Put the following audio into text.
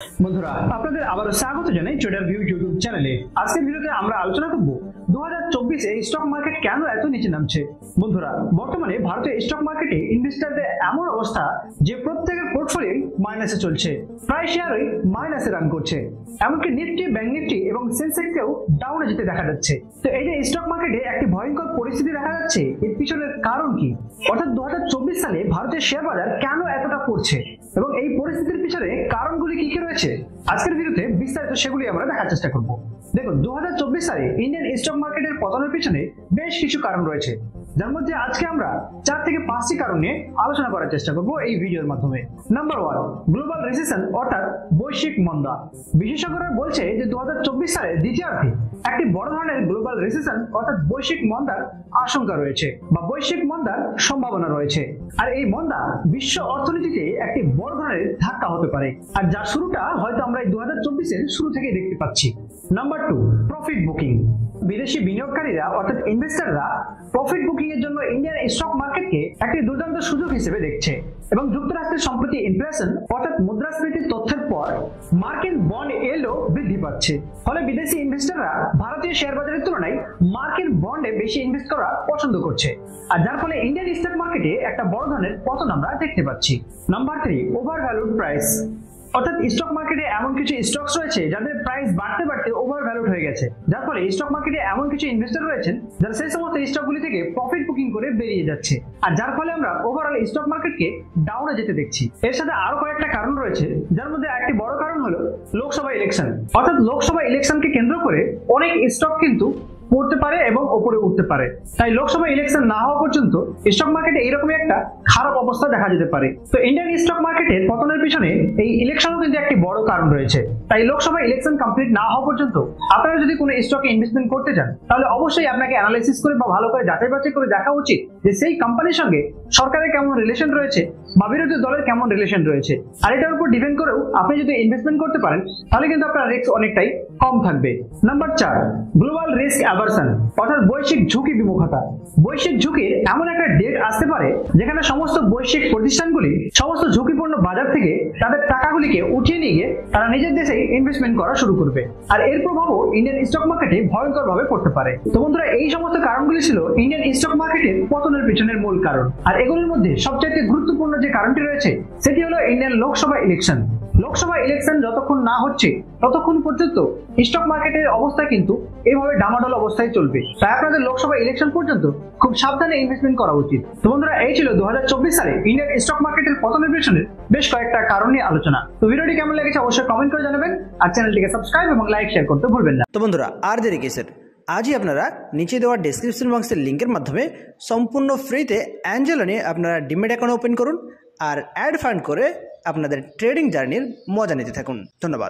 বন্ধুরা আপনাদের আবারও স্বাগত জানাই ট্রেডার ভিউ ইউটিউব চ্যানেলে। আজকের ভিডিওতে আমরা আলোচনা করব 2024 এ স্টক মার্কেট কেন এত নিচে নামছে। বন্ধুরা বর্তমানে ভারতের স্টক মার্কেটে ইনভেস্টরদের এমন অবস্থা যে প্রত্যেকের পোর্টফোলিও মাইনাসে চলছে, প্রায় শেয়ারই মাইনাসে রান করছে, এমনকি নিফটি, ব্যাংক নিফটি এবং সেন্সেক্সকেও ডাউনে যেতে দেখা যাচ্ছে। তো এই যে স্টক মার্কেটে একটি ভয়ঙ্কর পরিস্থিতি দেখা যাচ্ছে, এর পিছনের কারণ কি? অর্থাৎ 2024 সালে ভারতের শেয়ার বাজার কেন এতটা পড়ছে এবং এই পরিস্থিতির পিছনে কারণগুলি কি কি রয়েছে, আজকের ভিডিওতে বিস্তারিত সেগুলি আমরা দেখার চেষ্টা করব। দেখুন, 2024 সালে ইন্ডিয়ান স্টক মার্কেটের পতনের পিছনে বেশ কিছু কারণ রয়েছে, যার মধ্যে আজকে আমরা 4 থেকে 5টি কারণ নিয়ে আলোচনা করার চেষ্টা করব এই ভিডিওর মাধ্যমে। নাম্বার 1, গ্লোবাল রিসেশন অর্থাৎ বৈশ্বিক মন্দা। বিশেষজ্ঞরা বলছে যে 2024 সালের দ্বিতীয়ার্ধে একটি বড় ধরনের গ্লোবাল রিসেশন অর্থাৎ বৈশ্বিক মন্দার আশঙ্কা রয়েছে বা বৈশ্বিক মন্দার সম্ভাবনা রয়েছে। আর এই মন্দা বিশ্ব অর্থনীতিতে একটি বড় ধরনের ধাক্কা হতে পারে, আর যার শুরুটা হয়তো আমরা এই 2024 এর শুরু থেকেই দেখতে পাচ্ছি। Number 2, profit booking. বিদেশি বিনিয়োগকারীরা অর্থাৎ ইনভেস্টররা প্রফিট বুকিং এর জন্য ইন্ডিয়ান স্টক মার্কেটকে একটি দুর্দান্ত সুযোগ হিসেবে দেখছে এবং যুক্তরাষ্ট্রের সম্প্রতি ইনফ্লেশন অর্থাৎ মুদ্রাস্ফীতির তথ্যের পর মার্কিন বন্ড ইয়েল্ডও বৃদ্ধি পাচ্ছে। ফলে বিদেশি ইনভেস্টররা ভারতীয় শেয়ার বাজারের তুলনায় মার্কিন বন্ডে বেশি ইনভেস্ট করা পছন্দ করছে, আর যার ফলে ইন্ডিয়ান স্টক মার্কেটে একটা বড় ধরনের পতন আমরা দেখতে পাচ্ছি। Number 3, over valued price. অর্থাৎ স্টক মার্কেটে এমন কিছু স্টকস রয়েছে যাদের প্রাইস বাড়তে বাড়তে ওভার ভ্যালুড হয়ে গেছে, যার ফলে স্টক মার্কেটে এমন কিছু ইনভেস্টর রয়েছেন যারা সেই সমস্ত স্টকগুলি থেকে প্রফিট বুকিং করে বেরিয়ে যাচ্ছে, আর যার ফলে আমরা ওভারঅল স্টক মার্কেটকে ডাউনে যেতে দেখছি। এর সাথে আরো কয়েকটা কারণ রয়েছে, যার মধ্যে একটি বড় কারণ হলো লোকসভা ইলেকশন। অর্থাৎ লোকসভা ইলেকশনকে কেন্দ্র করে অনেক স্টক কিন্তু পড়তে পারে এবং উপরে উঠতে পারে, তাই লোকসভা ইলেকশন না হওয়া পর্যন্ত স্টক মার্কেটে এইরকমই একটা খারাপ অবস্থা দেখা যেতে পারে। তো ইন্ডিয়ান স্টক মার্কেটের পতনের পিছনে এই ইলেকশনও কিন্তু একটি বড় কারণ রয়েছে। তাই লোকসভা ইলেকশন কমপ্লিট না হওয়া পর্যন্ত আপনারা যদি কোনো স্টকে ইনভেস্টমেন্ট করতে চান, তাহলে অবশ্যই আপনাকে অ্যানালাইসিস করে বা ভালো করে যাচাই বাছাই করে দেখা উচিত যে সেই কোম্পানির সঙ্গে সরকারের কেমন রিলেশন রয়েছে বা বিরোধী দলের কেমন রিলেশন রয়েছে। আর এটার উপর ডিপেন্ড করেও আপনি যদি ইনভেস্টমেন্ট করতে পারেন, তাহলে কিন্তু আপনার রিস্ক অনেকটাই কম থাকবে। নাম্বার 4, গ্লোবাল রিস্ক অ্যাভারশন অর্থাৎ বৈশ্বিক ঝুঁকি বিমুখতা। বৈশ্বিক ঝুঁকির এমন একটা ডেট আসতে পারে যেখানে সমস্ত বৈশ্বিক প্রতিষ্ঠানগুলি সমস্ত ঝুঁকিপূর্ণ বাজার থেকে তাদের টাকাগুলিকে উঠিয়ে নিয়ে গিয়ে তারা নিজের দেশে ইনভেস্টমেন্ট করা শুরু করবে, আর এর প্রভাবও ইন্ডিয়ান স্টক মার্কেটে ভয়ঙ্কর ভাবে পড়তে পারে। তো বন্ধুরা, এই সমস্ত কারণগুলি ছিল ইন্ডিয়ান স্টক মার্কেটের পতনের পিছনের মূল কারণ। আর এগুলোর মধ্যে সবচেয়ে গুরুত্বপূর্ণ যে কারণটি রয়েছে সেটি হলো Indian Lok Sabha election. Lok Sabha election যতক্ষণ না হচ্ছে ততক্ষণ পর্যন্ত স্টক মার্কেটের অবস্থা কিন্তু এইভাবে ডামাডোল অবস্থায় চলবে, তাই আপনাদের লোকসভা ইলেকশন পর্যন্ত খুব সাবধানে ইনভেস্টমেন্ট করা উচিত। তো বন্ধুরা, এই ছিল 2024 সালে ইন্ডিয়ান স্টক মার্কেটের পতনের পিছনের বেশ কয়েকটা কারণ নিয়ে আলোচনা। তো ভিডিওটি কেমন লেগেছে অবশ্যই কমেন্ট করে জানাবেন, আর চ্যানেলটিকে সাবস্ক্রাইব এবং লাইক শেয়ার করতে ভুলবেন না। তো বন্ধুরা, আর দেরি কিসের, আজই আপনারা নিচে দেওয়া ডেসক্রিপশন বক্সের লিঙ্কের মাধ্যমে সম্পূর্ণ ফ্রিতে অ্যাঞ্জেলো নিয়ে আপনারা ডিমেট অ্যাকাউন্ট ওপেন করুন আর অ্যাড ফান্ড করে আপনাদের ট্রেডিং জার্নির মজা নিতে থাকুন। ধন্যবাদ।